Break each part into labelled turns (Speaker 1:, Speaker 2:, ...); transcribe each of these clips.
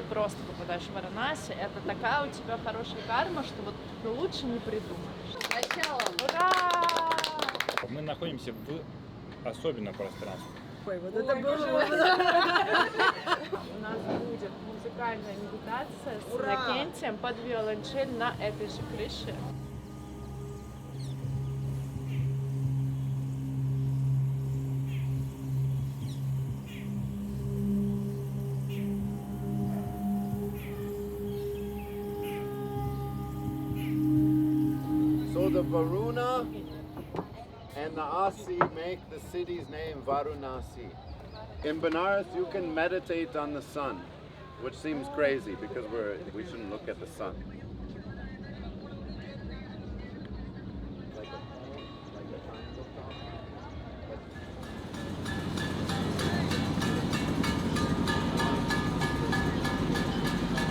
Speaker 1: просто попадаешь в Варанаси, это такая у тебя хорошая карма, что вот лучше не придумаешь.
Speaker 2: Начало!
Speaker 1: Ура!
Speaker 3: Мы находимся в особенном пространстве.
Speaker 2: Ой, вот это было!
Speaker 1: У нас будет музыкальная медитация с
Speaker 2: Ура!
Speaker 1: Иннокентием под виолончель на этой же крыше.
Speaker 4: So the Varuna and the Asi make the city's name Varanasi. In Benares, you can meditate on the sun, which seems crazy because we shouldn't look at the sun.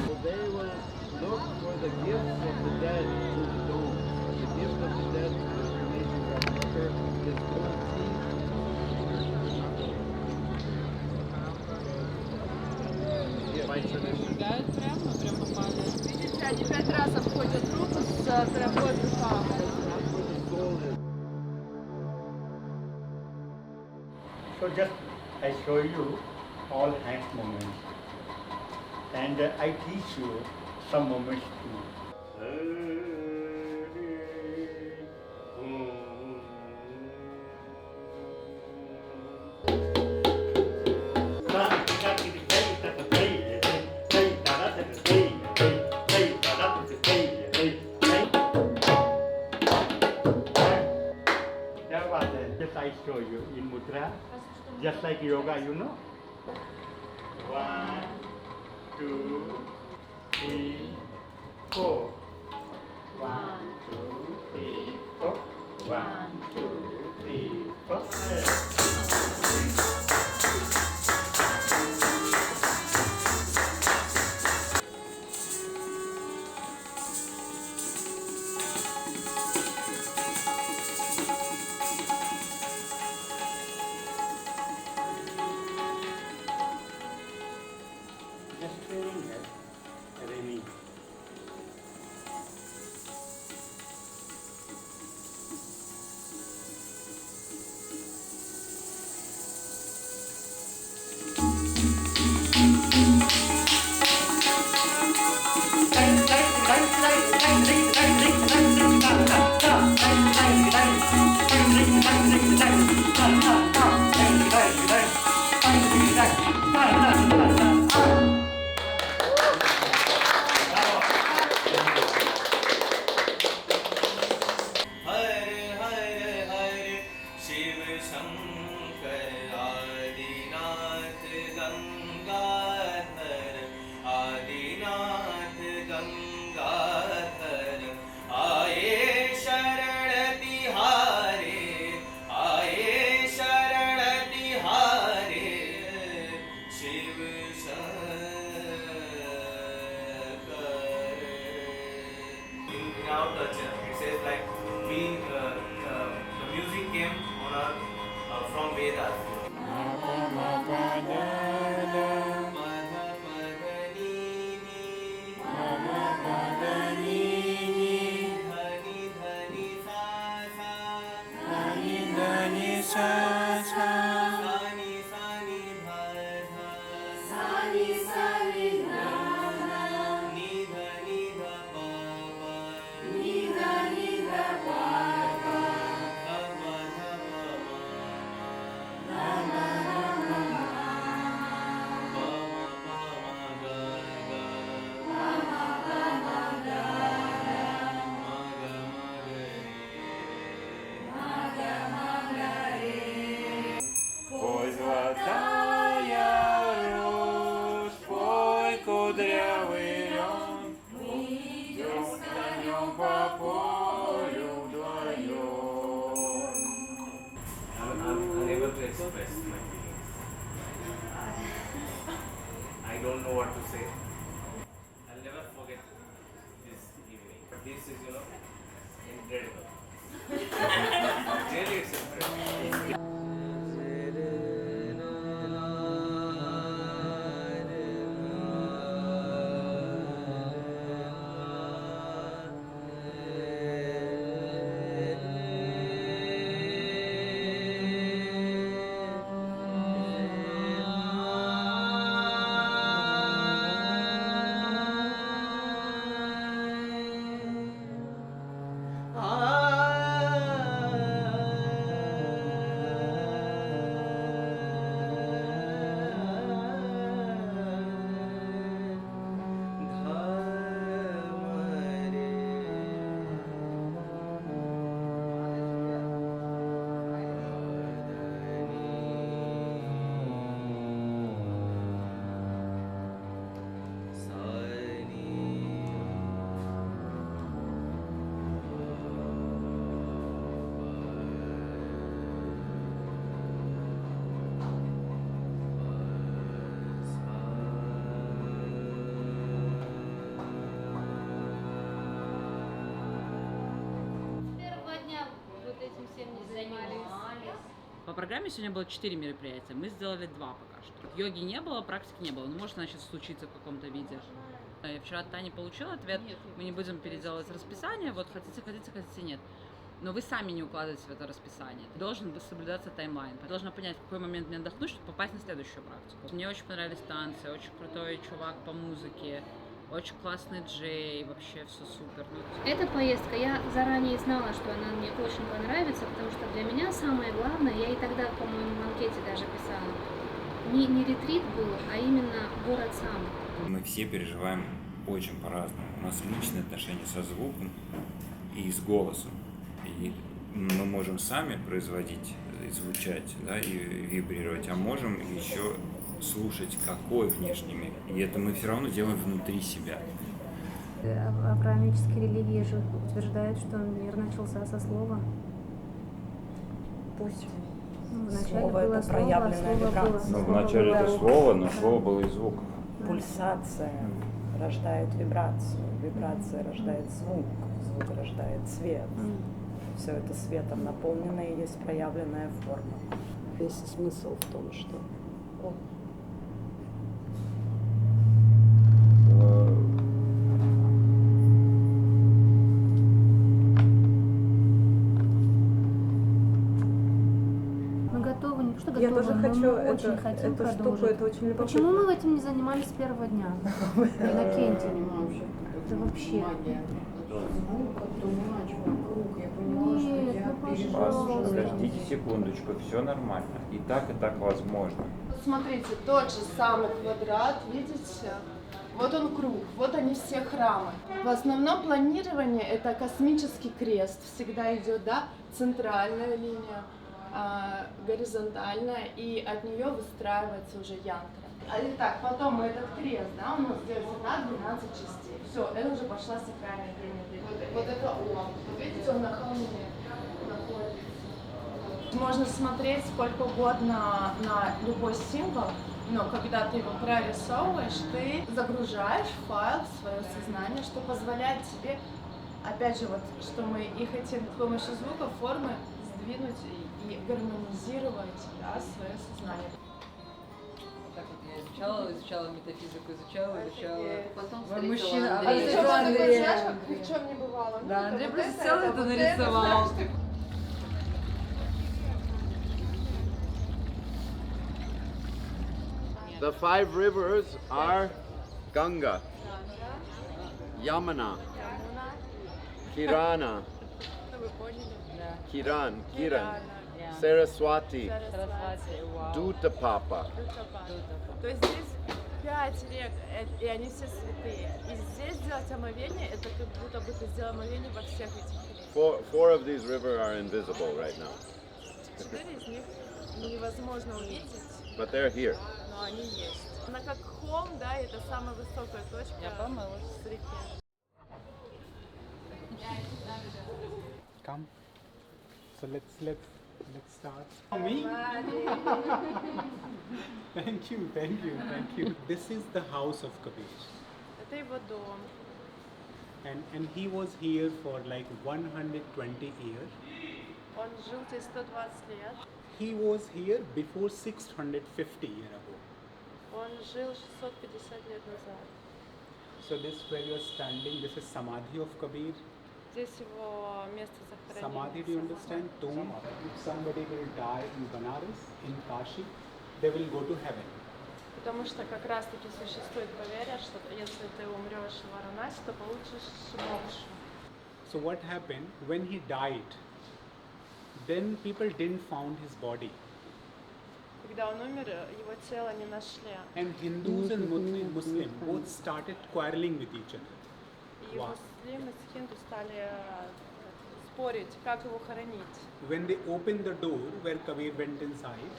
Speaker 4: So they will look for the gifts of the dead to the dome. The gift of the dead to the nation of Mecca is gold teeth. My tradition.
Speaker 1: Прям попали. Видите, они 5 раз обходят руку с травой в руках.
Speaker 4: That's where the soul is.
Speaker 5: So just I show you all hand movements, and I teach you some movements too. Just I show you in mudra, just like yoga, you know. 1, 2, 3, 4. 1, 2, 3, 4. 1, 2, 3, 4. Just feeling that release.
Speaker 6: Shiv शंकर आदिनाथ गंगाधर आदिनाथ गंगाधर आए शरण तिहारे आए शरण तिहारे शिव Shankar. In our culture, it says like we the music came on from Vedas.
Speaker 3: Твой золотая рожь, твой кудрявый лен, мы идем конем по полю вдвоем.
Speaker 6: I'm unable to express my feelings. I don't know what to say. I'll never forget this evening. But this is, incredible. Really, it's incredible.
Speaker 2: программе сегодня было 4 мероприятия, мы сделали 2 пока что. Йоги не было, практики не было, но может она сейчас случится в каком-то виде. Я вчера от Тани получила ответ, мы не будем переделывать расписание, вот хотите, нет. Но вы сами не укладываетесь в это расписание. Должен соблюдаться таймлайн. Я должна понять, в какой момент мне отдохнуть, чтобы попасть на следующую практику. Мне очень понравились танцы, очень крутой чувак по музыке, очень классный джей, вообще все супер.
Speaker 7: Эта поездка, я заранее знала, что она мне очень понравится, потому что для меня самое главное, я и тогда, по-моему, в анкете даже писала, не ретрит был, а именно город сам.
Speaker 3: Мы все переживаем очень по-разному. У нас личные отношения со звуком и с голосом. И мы можем сами производить, звучать, да, и вибрировать, а можем еще слушать, какой внешний мир. И это мы все равно делаем внутри себя.
Speaker 8: Авраамические религии же утверждают, что мир начался со слова.
Speaker 9: Пусть.
Speaker 8: Вначале
Speaker 9: Слово
Speaker 8: было
Speaker 9: это
Speaker 8: слово,
Speaker 9: проявленная
Speaker 8: слово было.
Speaker 9: вибрация.
Speaker 3: Но вначале это слово, но слово было из звуков.
Speaker 9: Пульсация рождает вибрацию, вибрация рождает звук, звук рождает свет. Все это светом наполнено и есть проявленная форма. Весь смысл в том, что
Speaker 8: Мы готовы, не то что
Speaker 9: я
Speaker 8: готовы,
Speaker 9: тоже
Speaker 8: но
Speaker 9: хочу
Speaker 8: мы очень
Speaker 9: эту
Speaker 8: хотим
Speaker 9: штуку,
Speaker 8: продолжить.
Speaker 9: это очень любопытно.
Speaker 8: Почему мы этим не занимались с первого дня? Иннокентий. Это вообще. Нет, ну пожалуйста.
Speaker 3: Подождите секундочку, все нормально. И так возможно.
Speaker 1: Смотрите, тот же самый квадрат, видите? Вот он круг, вот они все храмы. В основном планирование это космический крест, всегда идет, да, центральная линия, горизонтальная, и от нее выстраивается уже янтра. Итак, потом этот крест, да, у нас делится на 12 частей. Все, это уже пошла сакральная линия. Вот это он. Вот видите, он на холме находится. Можно смотреть сколько угодно на любой символ, но когда ты его прорисовываешь, ты загружаешь файл в свое сознание, что позволяет тебе, опять же, вот, что мы и хотим с помощью звука, формы сдвинуть и гармонизировать, да, свое сознание.
Speaker 2: Так вот я изучала метафизику, изучала.
Speaker 1: Потом
Speaker 2: Мой мужчина,
Speaker 1: А ты
Speaker 2: что Андрей?
Speaker 1: знаешь, как ни в чем не бывало.
Speaker 2: Да,
Speaker 1: Ну,
Speaker 2: Андрей
Speaker 1: вот
Speaker 2: просто
Speaker 1: это,
Speaker 2: целый это
Speaker 1: вот
Speaker 2: нарисовал.
Speaker 1: знаешь, ты-
Speaker 4: The 5 rivers are Ganga, Yamuna, Kirana, Kiran, Saraswati, Dutapapa.
Speaker 1: То есть здесь 5 рек, и они все святые. И здесь сделать омовение, это как будто бы ты сделал омовение во всех этих реках.
Speaker 4: Four of these rivers are invisible right now,
Speaker 1: 4 из них невозможно увидеть,
Speaker 4: but they're here.
Speaker 1: но они есть. Она как холм, да, и это самая высокая точка с реки.
Speaker 10: Come. So let's start. Me? Thank you. This is the house of Kabir.
Speaker 1: Это его дом.
Speaker 10: And he was here for like 120 years.
Speaker 1: Он жил здесь 120 лет.
Speaker 10: He was here before 650 years ago.
Speaker 1: Он жил 650 лет назад.
Speaker 10: So this where you are standing, this is Samadhi of Kabir.
Speaker 1: Здесь его место захоронения.
Speaker 10: Samadhi, do you understand? Tomb. If somebody will die in Banaras, in Kashi, they will go to heaven.
Speaker 1: Потому что как раз таки существует поверье, что если ты умрешь в Варанаси, то получишь мокшу.
Speaker 10: So what happened when he died? Then people didn't found his body.
Speaker 1: Когда он умер, его тело не нашли.
Speaker 10: And Hindus and Muslims both started quarreling with each other.
Speaker 1: И муслимы с хинду стали спорить, как его хоронить.
Speaker 10: When they opened the door where Kabir went inside,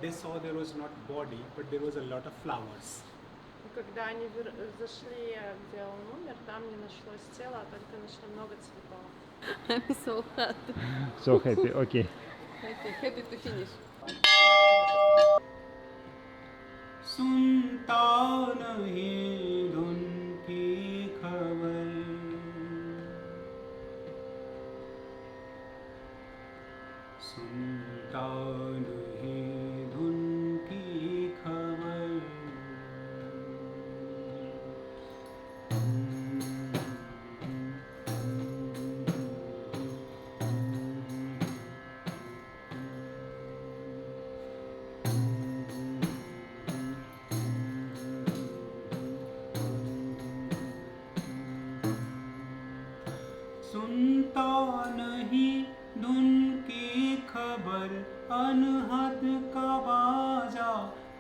Speaker 10: they saw there was not body, but there was a lot of flowers.
Speaker 1: И когда они зашли, где он умер, там не нашлось тела, а только нашли много цветов.
Speaker 7: I'm so happy.
Speaker 11: So happy, okay.
Speaker 7: Happy to finish.
Speaker 10: सुनता नहीं धुन की खबर सुनता नहीं अनहद का बाजा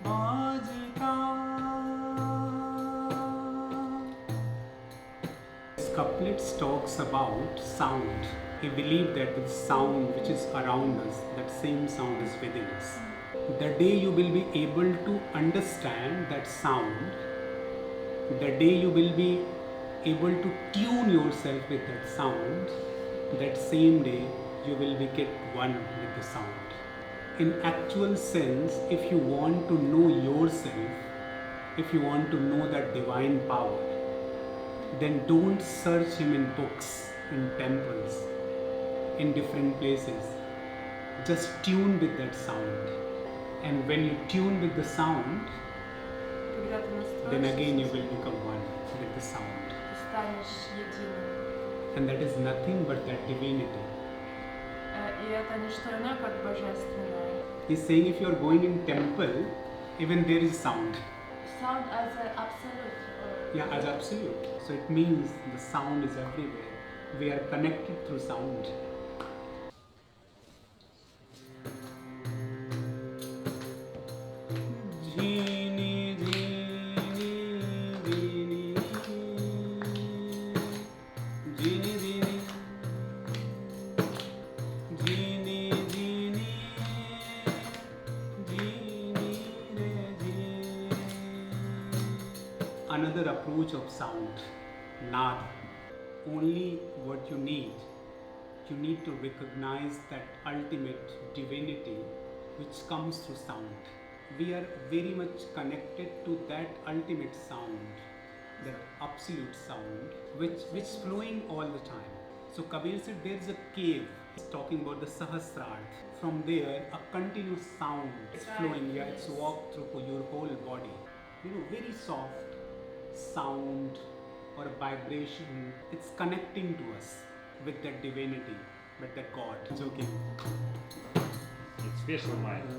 Speaker 10: बाजता. This couplet talks about sound. We believe that the sound which is around us, that same sound is within us. The day you will be able to understand that sound, the day you will be able to tune yourself with that sound, that same day you will be get one with the sound. In actual sense, if you want to know yourself, if you want to know that divine power, then don't search him in books, in temples, in different places. Just tune with that sound. And when you tune with the sound, then again you will become one with the sound. And that is nothing but that divinity. He's saying if you are going in temple, even there is sound.
Speaker 1: Sound as an absolute.
Speaker 10: Yeah, as absolute. So it means the sound is everywhere. We are connected through sound. Another approach of sound, Nad. Only what you need to recognize that ultimate divinity which comes through sound. We are very much connected to that ultimate sound, that absolute sound, which is flowing all the time. So Kabir said there is a cave. He's talking about the Sahasrarth. From there, a continuous sound is flowing. Yeah, it's walked through your whole body. Very soft sound or a vibration. It's connecting to us with that divinity, with that God. It's okay.
Speaker 11: It's special mind.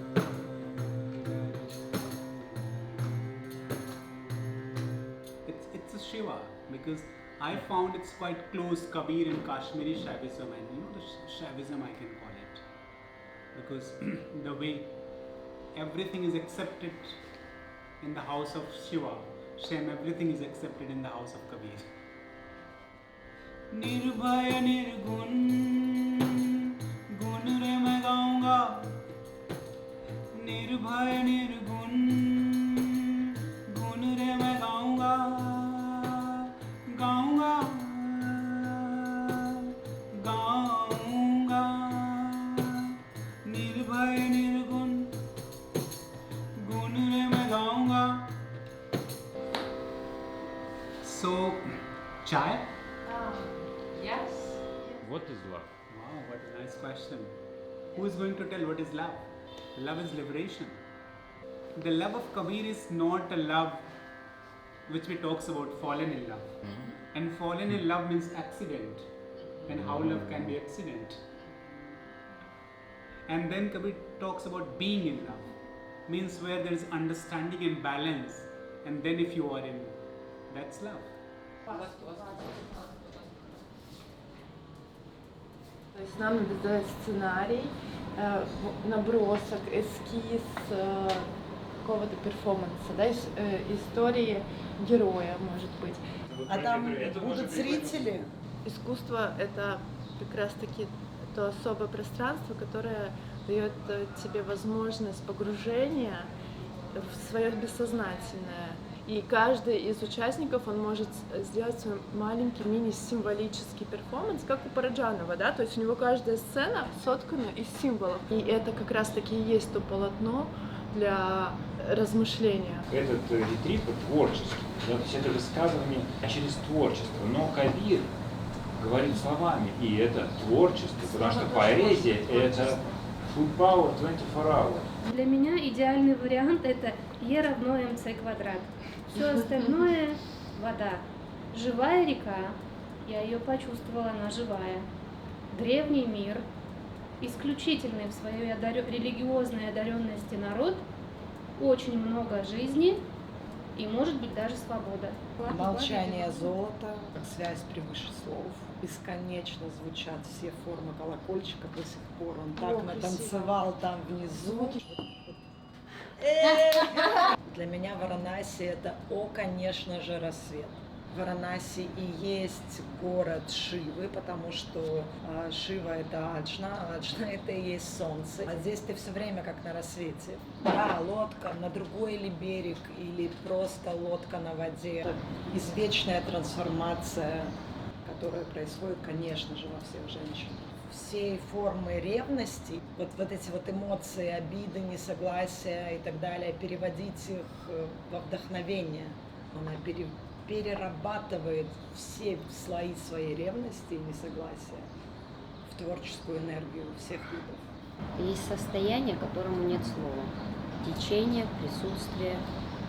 Speaker 10: It's a Shiva, because I found it's quite close Kabir and Kashmiri Shaivism, and the Shaivism I can call it, because the way everything is accepted in the house of Shiva, same everything is accepted in the house of Kabir. Nirbhaya nirgun gun re main gaunga, nirbhaya nirgun gun re main gaunga, gaunga gaunga, nirbhaya nirgun gun re main gaunga. So, chai?
Speaker 1: Yes.
Speaker 11: What is love?
Speaker 10: Wow, what a nice question. Who is going to tell what is love? Love is liberation. The love of Kabir is not a love which we talks about fallen in love. And fallen in love means accident. And how love can be accident. And then Kabir talks about being in love. Means where there is understanding and balance. And then if you are in, that's love.
Speaker 1: То есть нам надо сделать сценарий, набросок, эскиз какого-то перформанса, да, истории героя, может быть.
Speaker 9: А там будут зрители?
Speaker 1: Искусство — это как раз-таки то особое пространство, которое дает тебе возможность погружения в свое бессознательное. И каждый из участников, он может сделать свой маленький мини-символический перформанс, как у Параджанова, да, то есть у него каждая сцена соткана из символов. И это как раз-таки и есть то полотно для размышления.
Speaker 3: Этот ретрит по творчеству, да, то есть это высказывание через творчество, но Кабир говорит словами, и это творчество, потому что поэзия — это full power 24 hours.
Speaker 7: Для меня идеальный вариант — это E равно mc квадрат. Все остальное — вода. Живая река, я ее почувствовала, она живая. Древний мир, исключительный в своей религиозной одаренности народ, очень много жизни и, может быть, даже свобода.
Speaker 9: Молчание золота, как связь превыше слов. Бесконечно звучат все формы колокольчика до сих пор. Он так натанцевал там внизу. Для меня Варанаси это, конечно же, рассвет. Варанаси и есть город Шивы, потому что Шива это Аджна, Аджна это и есть солнце. А здесь ты все время как на рассвете. Да, лодка на другой или берег, или просто лодка на воде. Это извечная трансформация, которая происходит, конечно же, во всех женщинах. Все формы ревности, вот эти вот эмоции, обиды, несогласия и так далее, переводить их во вдохновение. Она перерабатывает все слои своей ревности и несогласия в творческую энергию всех видов.
Speaker 12: Есть состояние, которому нет слова. Течение, присутствие,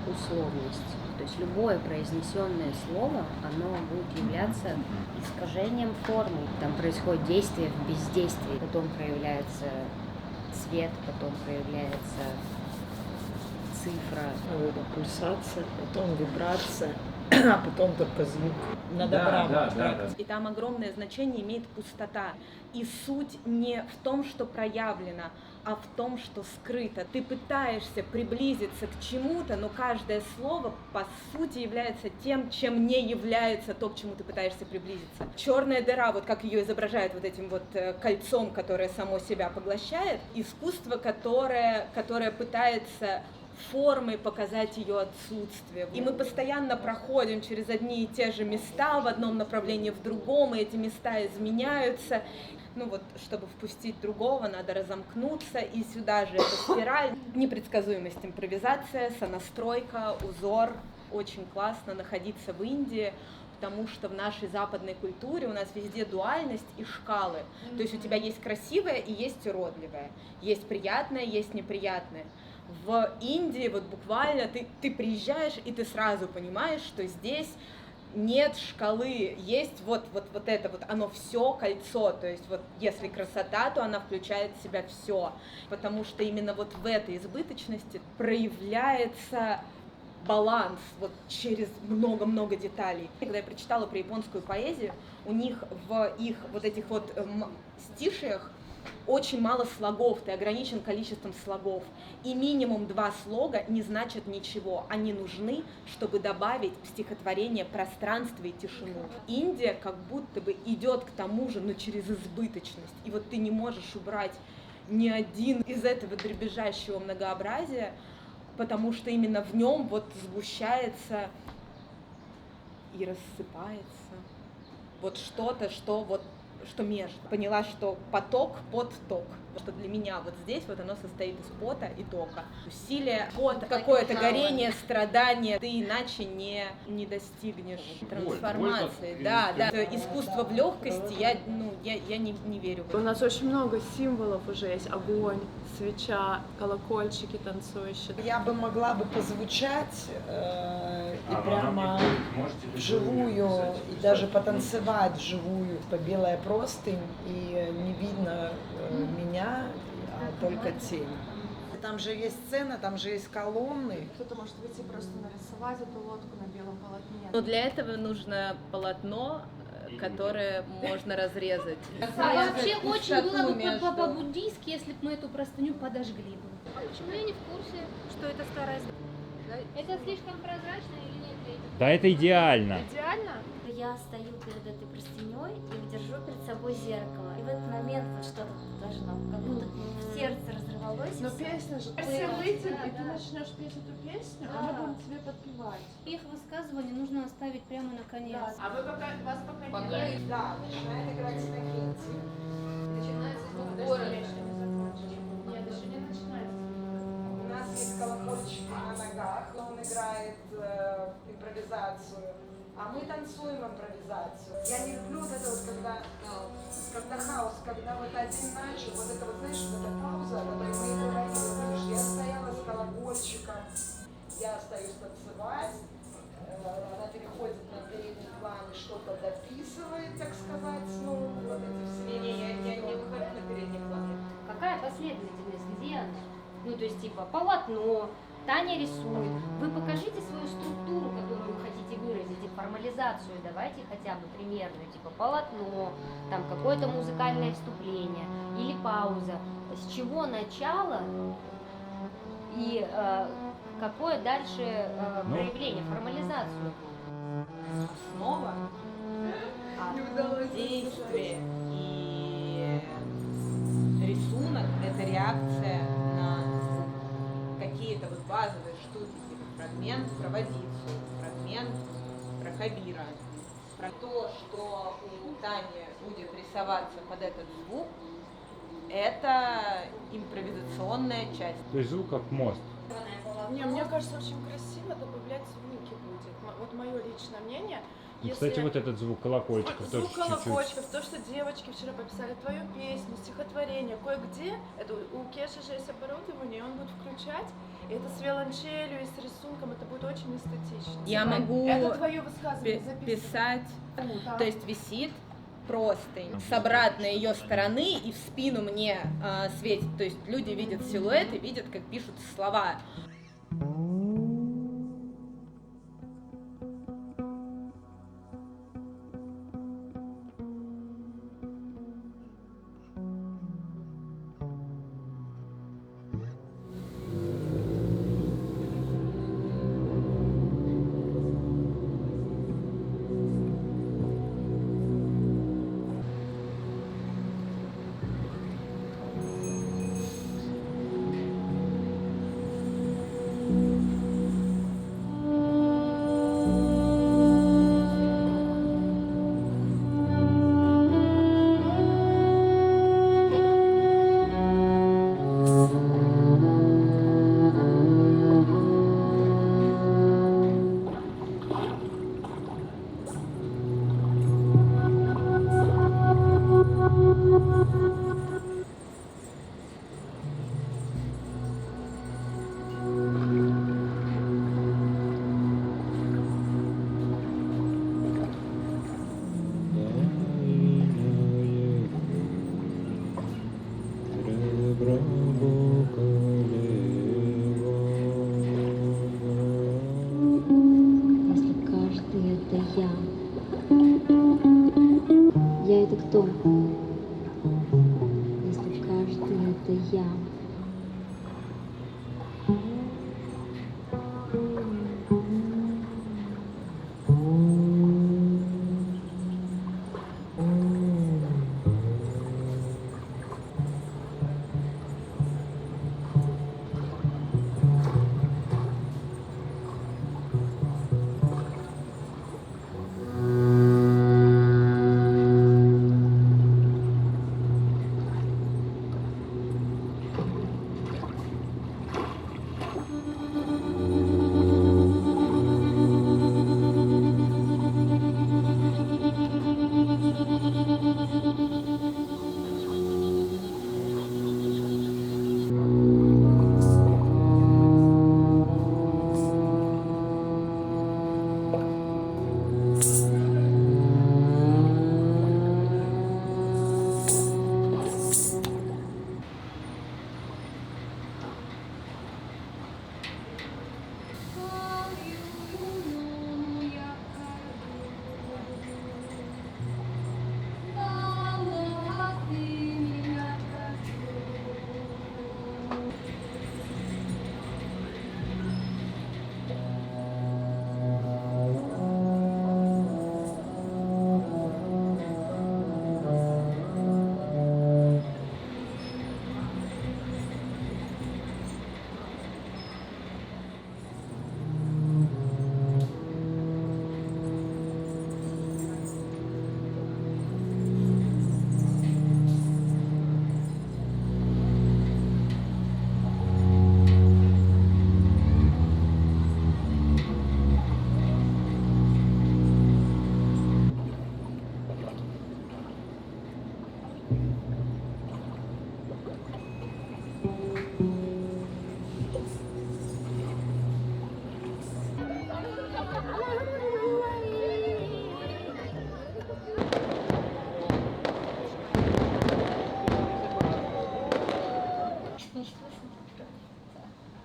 Speaker 12: условность. То есть любое произнесенное слово, оно будет являться искажением формы. Там происходит действие в бездействии. Потом проявляется цвет, потом проявляется цифра.
Speaker 9: Пульсация, потом вибрация, а потом только звук. Надо брать.
Speaker 13: И там огромное значение имеет пустота. И суть не в том, что проявлено, а в том, что скрыто. Ты пытаешься приблизиться к чему-то, но каждое слово по сути является тем, чем не является то, к чему ты пытаешься приблизиться. Черная дыра, вот как ее изображают вот этим вот кольцом, которое само себя поглощает, искусство, которое пытается формой показать ее отсутствие. И мы постоянно проходим через одни и те же места в одном направлении, в другом, и эти места изменяются. Ну вот, чтобы впустить другого, надо разомкнуться, и сюда же эта спираль. Непредсказуемость, импровизация, сонастройка, узор. Очень классно находиться в Индии, потому что в нашей западной культуре у нас везде дуальность и шкалы. То есть у тебя есть красивое и есть уродливое, есть приятное, есть неприятное. В Индии вот буквально ты приезжаешь, и ты сразу понимаешь, что здесь нет шкалы, есть вот это вот, оно все кольцо, то есть вот если красота, то она включает в себя все, потому что именно вот в этой избыточности проявляется баланс вот через много-много деталей. Когда я прочитала про японскую поэзию, у них в их вот этих вот стишиях очень мало слогов, ты ограничен количеством слогов. И минимум 2 слога не значат ничего. Они нужны, чтобы добавить в стихотворение пространство и тишину. Индия как будто бы идет к тому же, но через избыточность. И вот ты не можешь убрать ни один из этого дребезжащего многообразия, потому что именно в нем вот сгущается и рассыпается вот что-то, что между. Поняла, что поток под ток. Что для меня вот здесь вот оно состоит из пота и тока. Усилие, пот, какое-то горение, страдание. Ты иначе не достигнешь трансформации. Да. Искусство в легкости, я не верю.
Speaker 1: У нас очень много символов уже есть. Огонь, свеча, колокольчики танцующие.
Speaker 9: Я бы могла бы позвучать и прямо вживую, и даже потанцевать вживую по белой простынь, и не видно меня, а только тень. Там же есть сцена, там же есть колонны.
Speaker 1: Кто-то может выйти просто нарисовать эту лодку на белом полотне.
Speaker 13: Но для этого нужно полотно, которое можно разрезать.
Speaker 7: Вообще очень было бы по-буддийски, если бы мы эту простыню подожгли бы. Почему я не в курсе, что это старая здание? Это слишком прозрачно или нет?
Speaker 11: Да, это идеально.
Speaker 1: Идеально?
Speaker 14: Я стою перед этой простыней и держу перед собой зеркало. И в этот момент вот что-то должно, как будто в сердце разорвалось.
Speaker 1: Но песня же. Все выйдем, и ты начнешь петь эту песню, а мы будем тебе подпевать.
Speaker 7: Их высказывание нужно оставить прямо на конец.
Speaker 1: А вы вас пока не...
Speaker 9: Да, начинает играть Иннокентий.
Speaker 1: Начинается с города. Нет, еще не начинается.
Speaker 9: У нас есть колокольчик на ногах, он играет импровизацию, а мы танцуем импровизацию. Я не люблю вот это вот, когда хаос, когда вот один начал, вот это вот, знаешь, вот эта пауза, которую мы и говорили, помнишь, я стояла с колокольчиком, я остаюсь танцевать, она переходит на передний план и что-то дописывает, так сказать, ну, вот эти все.
Speaker 13: Я не выхожу на передний план.
Speaker 12: Какая последовательность? Где она? Ну, то есть, типа, полотно, Таня рисует, Вы покажите свою структуру, которую вы хотите выразить, и формализацию давайте хотя бы примерную, типа полотно, там какое-то музыкальное вступление или пауза. С чего начало и какое дальше проявление, формализацию.
Speaker 13: Основа, действие и рисунок — это реакция на звук. Какие-то вот базовые штуки, типа фрагмент про водицу, фрагмент про Хабира, про то, что у Тани будет рисоваться под этот звук, это импровизационная часть.
Speaker 11: То есть звук как мост.
Speaker 1: Не, мне кажется, очень красиво добавлять звуки будет. Вот мое личное мнение.
Speaker 11: И, кстати, вот этот звук колокольчиков тоже
Speaker 1: Звук
Speaker 11: чуть-чуть.
Speaker 1: колокольчиков, то, что девочки вчера пописали твою песню, стихотворение, кое-где, это у Кеши же есть оборудование, он будет включать, и это с виолончелью и с рисунком, это будет очень эстетично.
Speaker 13: Я могу
Speaker 1: это твое высказывание
Speaker 13: писать,
Speaker 1: да.
Speaker 13: то есть висит простынь с обратной ее стороны, и в спину мне светит, то есть люди видят силуэт и видят, как пишутся слова.
Speaker 15: Если каждый это я это кто? Если каждый это я.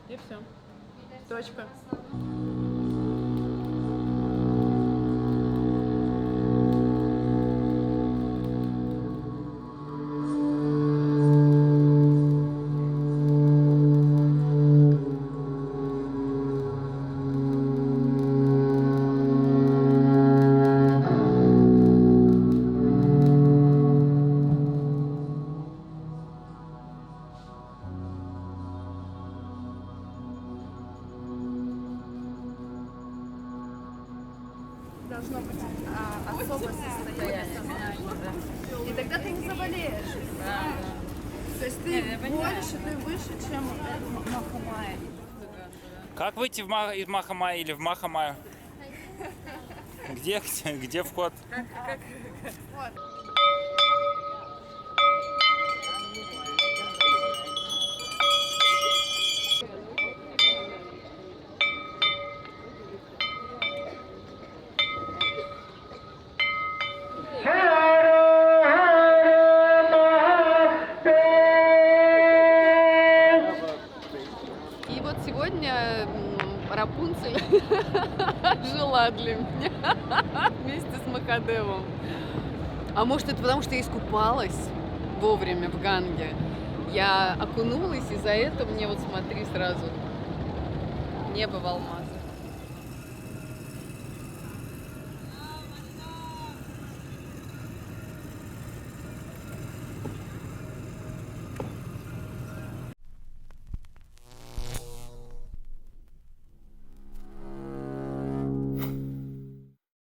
Speaker 1: И все. Точка. должно быть особое состояние сознания. И тогда ты не заболеешь. То есть ты больше, ты выше, чем Махамая.
Speaker 3: Как выйти из Махамая или в Махамаю? Где вход?
Speaker 1: Вот.
Speaker 16: И вот сегодня Рапунцель жила для меня вместе с Махадевом. А может, это потому, что я искупалась вовремя в Ганге. Я окунулась, и за это мне, вот смотри, сразу небо в алмаз.